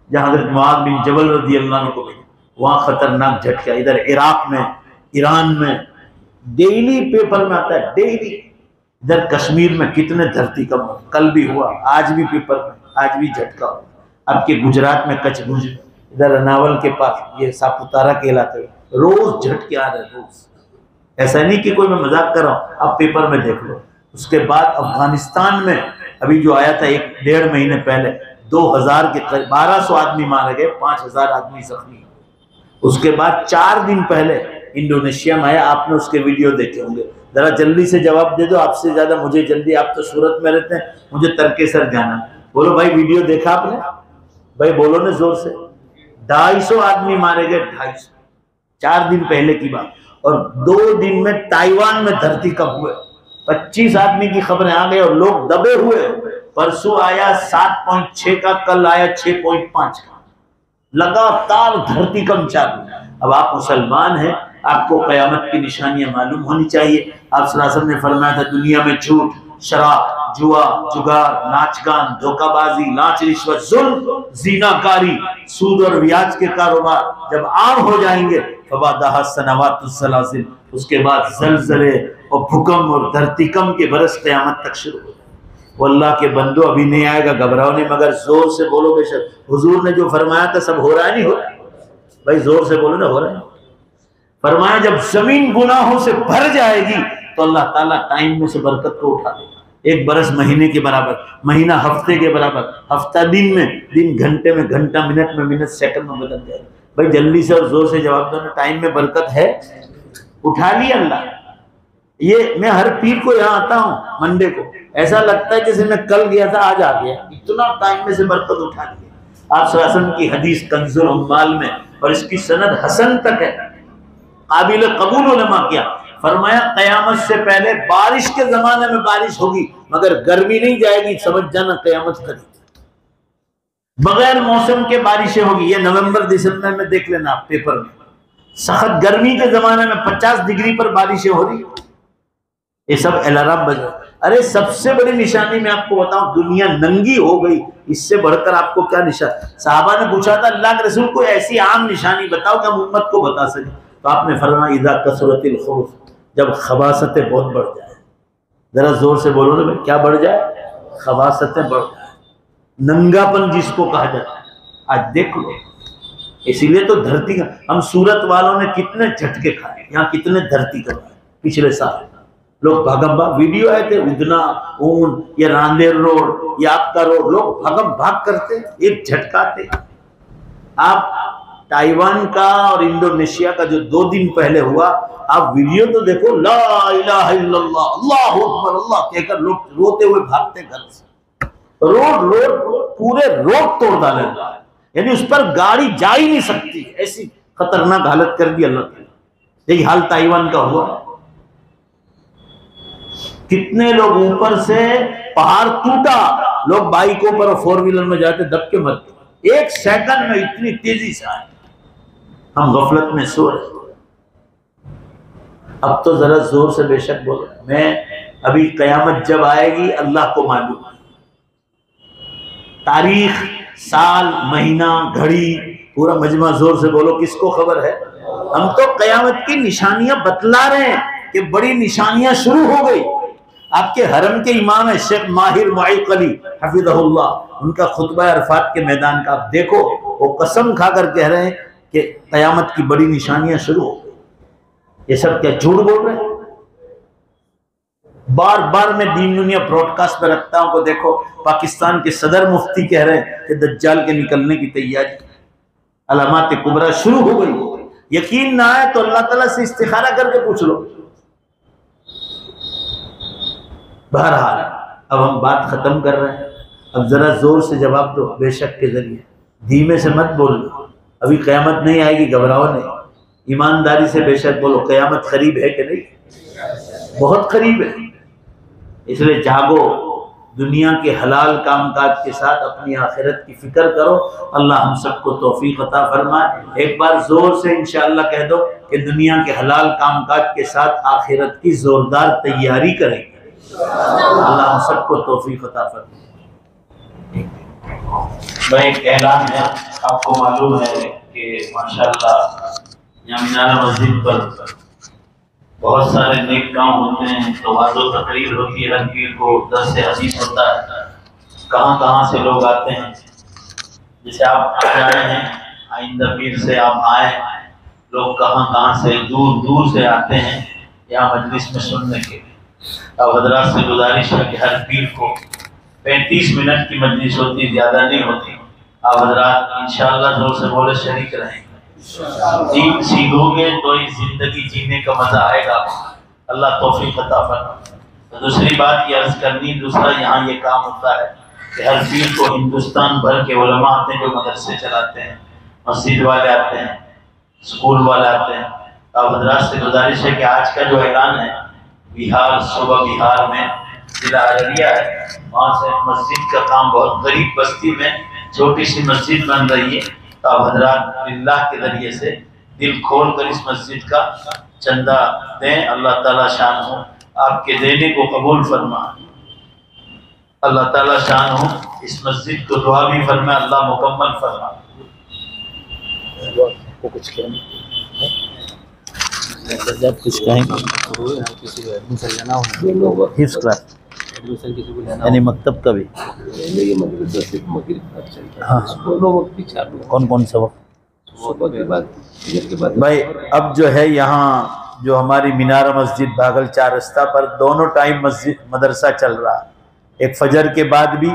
जहाँ हज़रत मुआज़ बिन जबल रज़ी अल्लाह अन्हु को भेजा, वहाँ खतरनाक झटका। इधर इराक में, ईरान में डेली पेपर में आता है, डेली। इधर कश्मीर में कितने धरती कम हो, कल भी हुआ, आज भी पेपर में, आज भी झटका हुआ। अब के गुजरात में कच्छ भुज, इधर अनावल के पास ये सापुतारा के इलाके में रोज झटके आ रहे, रोज। ऐसा नहीं कि कोई मैं मजाक कर रहा हूँ, आप पेपर में देख लो। उसके बाद अफगानिस्तान में अभी जो आया था 1-1.5 महीने पहले, 2000 के करीब 1200 आदमी मारे गए, 5000 आदमी जख्मी। उसके बाद 4 दिन पहले इंडोनेशिया में आया, आपने उसके वीडियो देखे होंगे। जरा जल्दी से जवाब दे दो, आपसे ज्यादा मुझे जल्दी, आप तो सूरत में रहते हैं, मुझे तरकेसर जाना। बोलो भाई, वीडियो देखा आपने? भाई बोलो ना जोर से। 250 आदमी मारे गए, 250, 4 दिन पहले की बात। और 2 दिन में ताइवान में धरती कब हुए, 25 आदमी की खबरें आ गई और लोग दबे हुए। परसों आया 7.6 का, कल आया 6.5 का, लगातार धरती कम चालू। अब आप मुसलमान हैं, आपको क़यामत की निशानियां मालूम होनी चाहिए। आप सल्लल्लाहु अलैहि वसल्लम ने फरमाया था, दुनिया में झूठ, शराब, जुआ, जुगार, नाचगान, धोखाबाजी, लांच, रिश्वत, जुल्म, ज़िनाकारी, सूद और ब्याज के कारोबार जब आम हो जाएंगे, फबादहा सनवातुस सलासिल, उसके बाद ज़लज़ले और भूकंप और धरतीकंप के बरस क़यामत तक शुरू हो जाए। वो अल्लाह के बंदो, अभी नहीं आएगा, घबराओ नहीं, मगर जोर से बोलो। बेशक हुजूर ने जो फरमाया था सब हो रहा है, नहीं हो रहा? भाई जोर से बोलो ना, हो रहा है। फरमाया जब जमीन गुनाहों से भर जाएगी तो अल्लाह ताला टाइम में से बरकत को उठा देगा। 1 बरस महीने के बराबर, महीना हफ्ते के बराबर, हफ्ता दिन में, दिन घंटे में, घंटा मिनट में, मिनट सेकंड में बदल जाएगा। भाई जल्दी से और जोर से जवाब दो ना, टाइम में बरकत है, उठा लिया अल्लाह। ये मैं हर पीर को यहाँ आता हूँ मंडे को, ऐसा लगता है जैसे मैं कल गया था आज आ गया, इतना टाइम में से बरकत उठा लिया। आप सल्लल्लाहु अलैहि वसल्लम की हदीस कंजुल उम्माल में, और इसकी सनद हसन तक है, काबिल कबूल उलमा किया। फरमाया क़यामत से पहले बारिश के जमाने में बारिश होगी, मगर गर्मी नहीं जाएगी, समझ जाना क़यामत करीब। बगैर मौसम के बारिशें होगी, ये नवंबर दिसंबर में देख लेना आप पेपर में। सख्त गर्मी के जमाने में 50 डिग्री पर बारिशें हो रही, ये सब अलार्म बजा। अरे सबसे बड़ी निशानी मैं आपको बताऊं, दुनिया नंगी हो गई, इससे बढ़कर आपको क्या निशान। साहबा ने पूछा था अल्लाह के रसूल को ऐसी आम निशानी बताओ कि हम उम्मत को बता सके। तो आपने फरमाया इज़ा कसरतिल खुबूस, जब खबासतें बहुत बढ़ जाए। जरा जोर से बोलो ना भाई, क्या बढ़ जाए? खबासतें बढ़ जाए, नंगापन जिसको कहा जाता है। आज देख लो, इसीलिए तो धरती का, हम सूरत वालों ने कितने झटके खाए, यहाँ कितने धरती करवाए। पिछले साल लोग भागम भाग, वीडियो आए थे, उदना, ऊन, या रांदेर रोड, या आपका रोड, लोग भागम भाग करते, एक झटकाते। आप ताइवान का और इंडोनेशिया का जो 2 दिन पहले हुआ, आप वीडियो तो देखो, ला इलाहा इल्लल्लाह अल्लाहु अकबर अल्लाह कहकर लोग रोते हुए भागते घर से। रोड पूरे रोड तोड़ डाले, यानी उस पर गाड़ी जा ही नहीं सकती, ऐसी खतरनाक हालत कर दी अल्लाह ने। यही हाल ताइवान का हुआ। कितने लोग ऊपर से पहाड़ टूटा, लोग बाइकों पर और 4 व्हीलर में जाते दब के मरते, 1 सेकंड में इतनी तेजी से आए। हम गफलत में सो रहे। अब तो जरा जोर से बेशक बोलो, मैं अभी कयामत जब आएगी अल्लाह को मालूम, तारीख, साल, महीना, घड़ी, पूरा मजमा, जोर से बोलो किसको खबर है। हम तो कयामत की निशानियां बतला रहे हैं कि बड़ी निशानियां शुरू हो गई। आपके हरम के इमाम है शेख माहिर मुईक़ अली हफिज़हुल्लाह, उनका खुतबा अरफात के मैदान का आप देखो, वो कसम खाकर कह रहे हैं कि कयामत की बड़ी निशानियां शुरू हो गई। ये सब क्या झूठ बोल रहे हैं? बार बार मैं दीन दुनिया ब्रॉडकास्ट में रखता हूं, को देखो पाकिस्तान के सदर मुफ्ती कह रहे हैं कि दज्जाल के निकलने की तैयारी, अलामात कुबरा शुरू हो गई। यकीन ना आए तो अल्लाह ताला से इस्तिखारा करके पूछ लो। बहरहाल अब हम बात खत्म कर रहे हैं, अब जरा जोर से जवाब दो, बेशक के जरिए, धीमे से मत बोलो। अभी कयामत नहीं आएगी, घबराओ नहीं, ईमानदारी से बेशक बोलो, कयामत करीब है कि नहीं? बहुत करीब है। इसलिए जागो, दुनिया के हलाल कामकाज के साथ अपनी आखिरत की फिक्र करो। अल्लाह हम सबको तौफीक अता फरमाए। एक बार जोर से इंशाअल्लाह कह दो कि दुनिया के हलाल कामकाज के साथ आखिरत की जोरदार तैयारी करेंगे। अल्लाह हम सबको तौफीक अता फरमाए। भाई एक ऐलान है, आपको मालूम है कि माशाअल्लाह यहाँ मीनारा मस्जिद पर बहुत सारे नेक काम होते हैं, तो वाज़ो तकरीर होती है, हर पीर को दर्स हदीस होता है, कहाँ कहाँ से लोग आते हैं। जैसे आप आ रहे हैं आइंदा पीर से, आप आए, लोग कहाँ कहाँ से दूर दूर से आते हैं यहाँ मजलिस में सुनने के। अब हजरात से गुजारिश है कि हर पीर को 35 मिनट की मजलिस होती, ज़्यादा नहीं होती। आप हजरात इंशाअल्लाह जोर से बोले शरीक रहें। दीन सीखोगे तो इस जिंदगी जीने का मजा आएगा। अल्लाह तौफीक अता फरमाए। तो दूसरी बात ये अर्ज करनी, दूसरा यहाँ ये काम होता है कि हर पीर को हिंदुस्तान भर के उलमा आते हैं, जो मदरसे चलाते हैं, मस्जिद वाले आते हैं, स्कूल वाले आते हैं। अब हजरात से गुजारिश है कि आज का जो ऐलान है, बिहार, सुबह बिहार में जिला अररिया है, वहाँ से मस्जिद का काम, बहुत गरीब बस्ती में छोटी सी मस्जिद बन रही है। तो आप हजरात अल्लाह के जरिए से दिल खोल कर इस मस्जिद का चंदा दें। अल्लाह ताला शान हो आपके देने को कबूल फरमा। अल्लाह ताला शान हो इस मस्जिद को दुआ भी फरमा, अल्लाह मुकम्मल फरमा। कुछ यानी मकतब का भी हाँ, कौन कौन सा वक्त भाई। अब जो है यहाँ जो हमारी मीनारा मस्जिद भागल 4 रास्ता पर दोनों टाइम मस्जिद मदरसा चल रहा है, एक फजर के बाद भी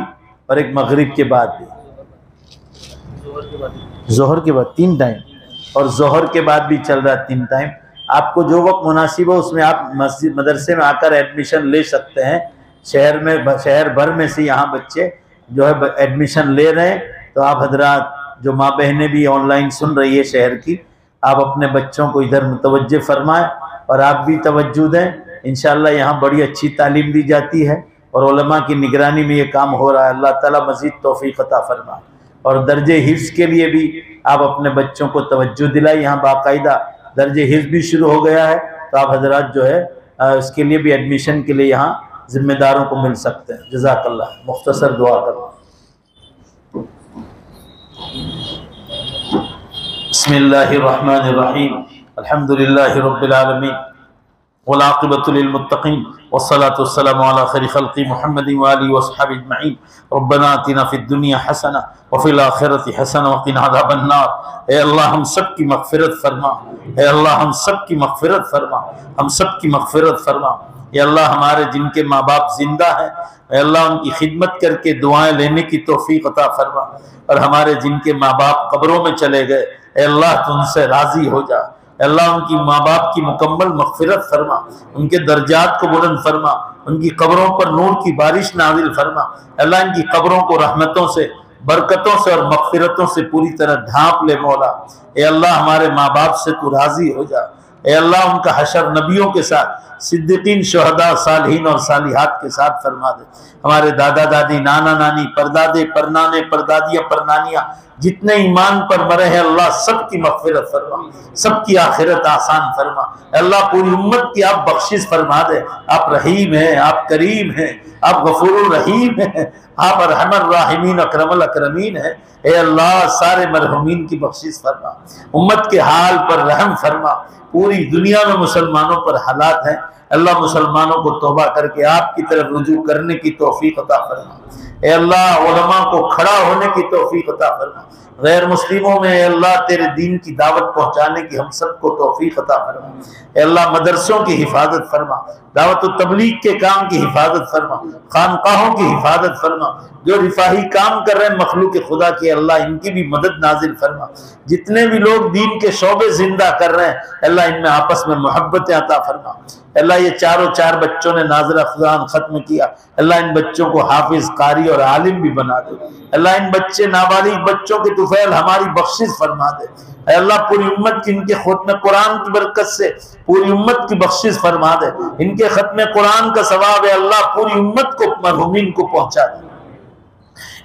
और एक मगरिब के बाद भी, जोहर के बाद 3 टाइम और जोहर के बाद भी चल रहा है 3 टाइम। आपको जो वक्त मुनासिब हो उसमें आप मस्जिद मदरसे में आकर एडमिशन ले सकते हैं। शहर भर में से यहाँ बच्चे जो है एडमिशन ले रहे हैं। तो आप हजरात जो माँ बहनें भी ऑनलाइन सुन रही है शहर की, आप अपने बच्चों को इधर मुतवज्जे फरमाएं और आप भी तवज्जो दें। इंशाअल्लाह यहाँ बड़ी अच्छी तालीम दी जाती है और उलमा की निगरानी में ये काम हो रहा है। अल्लाह ताला मज़ीद तौफीक अता फरमाए। और दर्जे हिफ्ज़ के लिए भी आप अपने बच्चों को तवज्जो दिलाए। यहाँ बाकायदा दर्जे हिफ्ज़ भी शुरू हो गया है, तो आप हजरात जो है उसके लिए भी एडमिशन के लिए यहाँ जिम्मेदारों को मिल सकते हैं। जज़ाकल्लाह। मुख्तसर दुआ करो। बिस्मिल्लाहिर्रहमानिर्रहीम। अल्हम्दुलिल्लाहि रब्बिल आलमीन वल आक़िबतु लिल मुत्तक़ीन वस्सलातु वस्सलामु अला खैरि ख़ल्क़ि मुहम्मदिन व आलिहि व अस्हाबिहि अजमईन। रब्बना आतिना फ़िद दुनिया हसना व फ़िल आख़िरति हसना व क़िना अज़ाबन नार। ए अल्लाह हम सब की मग़फ़िरत फरमा, ए अल्लाह हम सब की मग़फ़िरत फरमा, हम सब की मग़फ़िरत फरमा। या अल्लाह हमारे जिनके माँ बाप जिंदा हैं, अल्लाह उनकी खिदमत करके दुआएं लेने की तौफीक अता फरमा। और हमारे जिनके माँ बाप कब्रों में चले गए, अल्लाह तो उनसे राजी हो जा। अल्लाह उनकी माँ बाप की मुकम्मल मग़फ़िरत फरमा, उनके दर्जात को बुलंद फरमा, उनकी कब्रों पर नूर की बारिश नाज़िल फरमा। अल्लाह इनकी कब्रों को रहमतों से, बरकतों से और मग़फ़िरतों से पूरी तरह ढांप ले मौला। ए अल्लाह हमारे माँ बाप से तू राजी हो जा। ए अल्लाह उनका हशर नबियों के साथ, सिद्दीकीन, शुहदा, सालिहीन और सालिहात के साथ फरमा दे। हमारे दादा दादी, नाना नानी, परदादे, परनाने, परदादियाँ, परनानियाँ जितने ईमान पर मरे हैं, अल्लाह सबकी मग़फ़िरत फरमा, सबकी आखिरत आसान फरमा। अल्लाह पूरी उम्मत की आप बख्शिश फरमा दे। आप रहीम हैं, आप करीम हैं, आप गफूरुर रहीम हैं, आप अरहमर राहिमीन अकरमल अकरमीन हैं। ए अल्लाह सारे मरहूमीन की बख्शिश फरमा, उम्मत के हाल पर रहम फरमा। पूरी दुनिया में मुसलमानों पर हालात हैं, अल्लाह मुसलमानों को तौबा करके आपकी तरफ रुजू करने की तौफीक अता फरमा। ए अल्लाह उलमा को खड़ा होने की तौफीक अता फरमा। गैर मुस्लिमों में अल्लाह तेरे दीन की दावत पहुँचाने की हम सबको तौफीक अता फरमा। ए अल्लाह मदरसों की हिफाजत फरमा, दावत व तबलीग के काम की हिफाजत फरमा, खानकाहों की हिफाजत फरमा। जो रिफाही काम कर रहे हैं मखलूक खुदा के, अल्लाह इनकी भी मदद नाजिल फरमा। जितने भी लोग दीन के शोबे जिंदा कर रहे हैं, अल्लाह इनमें आपस में मोहब्बतें अता फरमा। अल्लाह ये चारों चार बच्चों ने नाज़िरा खुरान खत्म किया, अल्लाह इन बच्चों को हाफिज, कारी और आलिम भी बना दे। अल्लाह इन बच्चे नाबालिग बच्चों के तुफैल हमारी बख्शिश फरमा दे। अल्लाह पूरी उम्मत की इनके खत्म कुरान की बरकत से पूरी उम्मत की बख्शिश फरमा दे। इनके खत्म कुरान का सवाब है अल्लाह पूरी उम्मत को, मरहूमीन को पहुंचा दे,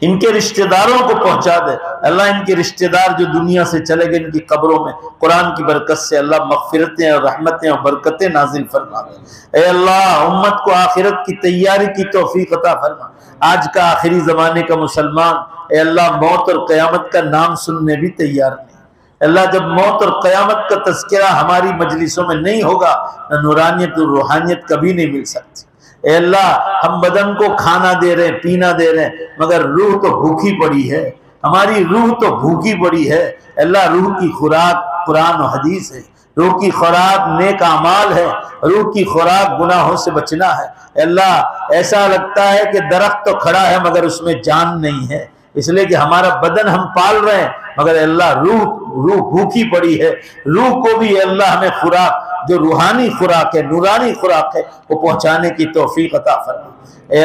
इनके रिश्तेदारों को पहुंचा दे। अल्लाह इनके रिश्तेदार जो दुनिया से चले गए, इनकी कब्रों में कुरान की बरकत से अल्लाह मग़फ़िरतें और रहमतें और बरकतें नाजिल फरमा दे। ए अल्लाह उम्मत को आखिरत की तैयारी की तौफीक अता फरमा। आज का आखिरी ज़माने का मुसलमान, ए अल्लाह मौत और क़यामत का नाम सुनने भी तैयार नहीं। अल्लाह जब मौत और क़यामत का तज़किरा हमारी मजलिसों में नहीं होगा, न नूरानियत और रूहानियत कभी नहीं मिल सकती। ए अल्लाह हम बदन को खाना दे रहे हैं, पीना दे रहे हैं, मगर रूह तो भूखी पड़ी है, हमारी रूह तो भूखी पड़ी है। अल्लाह रूह की खुराक कुरान और हदीस है, रूह की खुराक नेक अमाल है, रूह की खुराक गुनाहों से बचना है। अल्लाह ऐसा लगता है कि दरख्त तो खड़ा है मगर उसमें जान नहीं है, इसलिए कि हमारा बदन हम पाल रहे हैं मगर अल्लाह रूह भूखी पड़ी है। रूह को भी अल्लाह हमें खुराक जो रूहानी खुराक है, नूरानी खुराक है, वो पहुंचाने की तौफीक अता फरमा। ए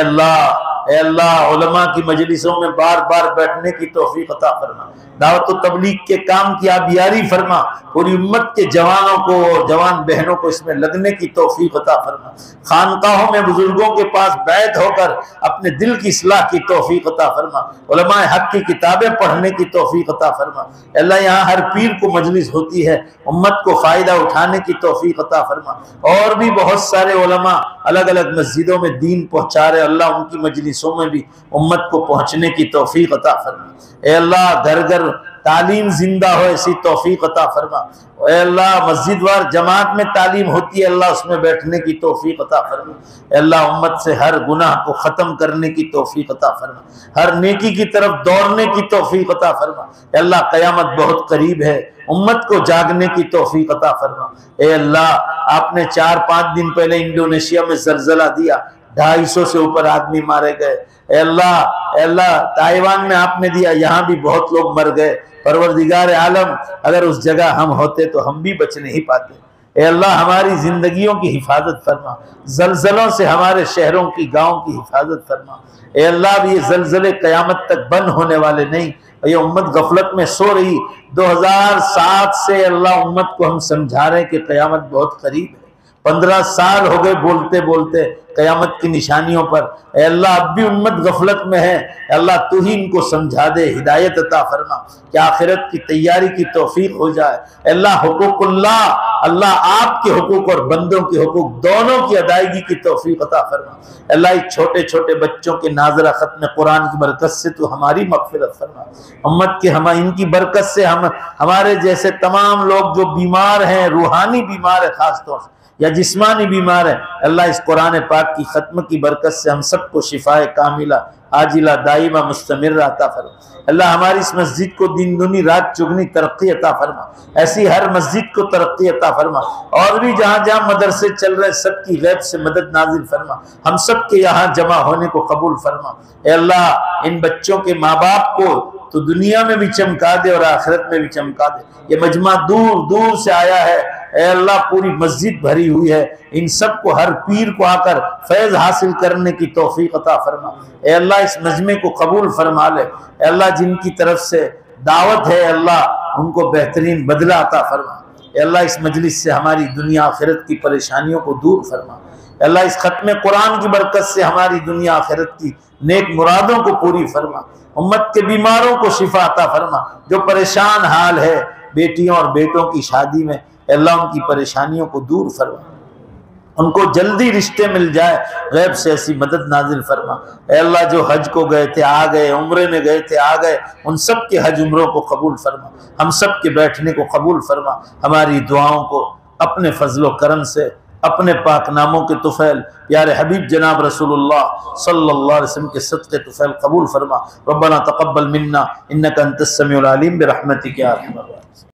अल्लाह उलमा की मजलिसों में बार बार बैठने की तौफीक अता फरमा। दावत व तबलीग के काम की आप यारी फरमा। पूरी उम्मत के जवानों को और जवान बहनों को इसमें लगने की तौफीक अता फरमा। खानकाहों में बुजुर्गों के पास बैठ होकर अपने दिल की इस्लाह की तौफीक अता फरमा। उलमाए हक की किताबें पढ़ने की तौफीक अता फरमा। अल्लाह यहाँ हर पीर को मजलिस होती है, उम्मत को फ़ायदा उठाने की तौफीक अता फरमा। और भी बहुत सारे उलमा अलग अलग मस्जिदों में दीन पहुँचा रहे, अल्लाह उनकी मजलिसों में भी उम्मत को पहुँचने की तौफीक अता फरमा। ए अल्लाह घर घर तालीम जिंदा हो ऐसी तौफीक अता फरमा। ए अल्लाह मस्जिद वार जमात में तालीम होती है, अल्लाह उसमें बैठने की तौफीक अता फरमा। अल्लाह उम्मत से हर गुनाह को ख़त्म करने की तौफीक अता फरमा, हर नेकी की तरफ दौड़ने की तौफीक अता फरमा। अल्लाह क़यामत बहुत करीब है, उम्मत को जागने की तौफीक अता फरमा। ए अल्लाह आपने 4-5 दिन पहले इंडोनेशिया में ज़लज़ला दिया, 250 से ऊपर आदमी मारे गए। अल्लाह ताइवान में आपने दिया, यहाँ भी बहुत लोग मर गए। परवरदिगार आलम अगर उस जगह हम होते तो हम भी बच नहीं पाते। ए अल्लाह हमारी जिंदगियों की हिफाजत फरमा, जलजलों से हमारे शहरों की गाँव की हिफाजत फरमा। ए अल्लाह ये जलजले क़यामत तक बंद होने वाले नहीं, और ये उम्मत गफलत में सो रही। 2007 से अल्लाह उम्मत को हम समझा रहे हैं कि क़यामत बहुत करीब है। 15 साल हो गए बोलते बोलते क़यामत की निशानियों पर। ए अल्लाह अब भी उम्मत गफलत में है, अल्लाह तू ही इनको समझा दे, हिदायत अता फरमा कि आखिरत की तैयारी की तौफीक हो जाए। अल्लाह हुकूकुल्लाह, अल्लाह आपके हुकूक और बंदों के हुकूक दोनों की अदायगी की तौफीक अता फरमा। अल्लाह छोटे छोटे बच्चों के नाजरा खत्म कुरान की बरकत से तू हमारी मग़फ़िरत फरमा। उम्मत के हम इनकी बरकत से हम हमारे जैसे तमाम लोग जो बीमार हैं, रूहानी बीमार है खास तौर से या जिस्मानी बीमार है, अल्लाह इस कुरान पाक की खत्म की बरकत से हम सबको शिफाए कामिला आजिला दाइमा मुस्तमिर अता फरमा। अल्लाह हमारी इस मस्जिद को दिन दुनी रात चुगनी तरक्की अता फरमा, ऐसी हर मस्जिद को तरक्की अता फरमा। और भी जहाँ जहाँ मदरसे चल रहे सबकी गैब से मदद नाजिल फरमा, हम सब के यहाँ जमा होने को कबूल फरमा। ए अल्लाह इन बच्चों के माँ बाप को तो दुनिया में भी चमका दे और आखिरत में भी चमका दे। ये मजमा दूर दूर से आया है, ए अल्लाह पूरी मस्जिद भरी हुई है, इन सब को हर पीर को आकर फैज़ हासिल करने की तौफीक अता फरमा। ए अल्लाह इस मजमे को कबूल फरमा ले। ए अल्लाह जिनकी तरफ से दावत है अल्लाह उनको बेहतरीन बदला अता फरमा। ए अल्लाह इस मजलिस से हमारी दुनिया आखिरत की परेशानियों को दूर फरमा। अल्लाह इस खत्म कुरान की बरकत से हमारी दुनिया आखिरत की नेक मुरादों को पूरी फरमा। उम्मत के बीमारों को शिफा अता फरमा। जो परेशान हाल है बेटियों और बेटों की शादी में, अल्लाह उनकी परेशानियों को दूर फरमा, उनको जल्दी रिश्ते मिल जाए, गैब से ऐसी मदद नाजिल फरमा। अल्लाह जो हज को गए थे आ गए, उम्रे में गए थे आ गए, उन सब के हज उम्रों को कबूल फरमा, हम सब के बैठने को कबूल फरमा। हमारी दुआओं को अपने फजलो करम से अपने पाक नामों के तुफैल प्यारे हबीब जनाब रसूलुल्लाह सल्लल्लाहु अलैहि वसल्लम के सदक़े तुफैल कबूल फरमा। रब्बना तक़ब्बल मिन्ना इन्नका अंतस समीउल अलीम बिरहमतिका या अरहमर राहिमीन।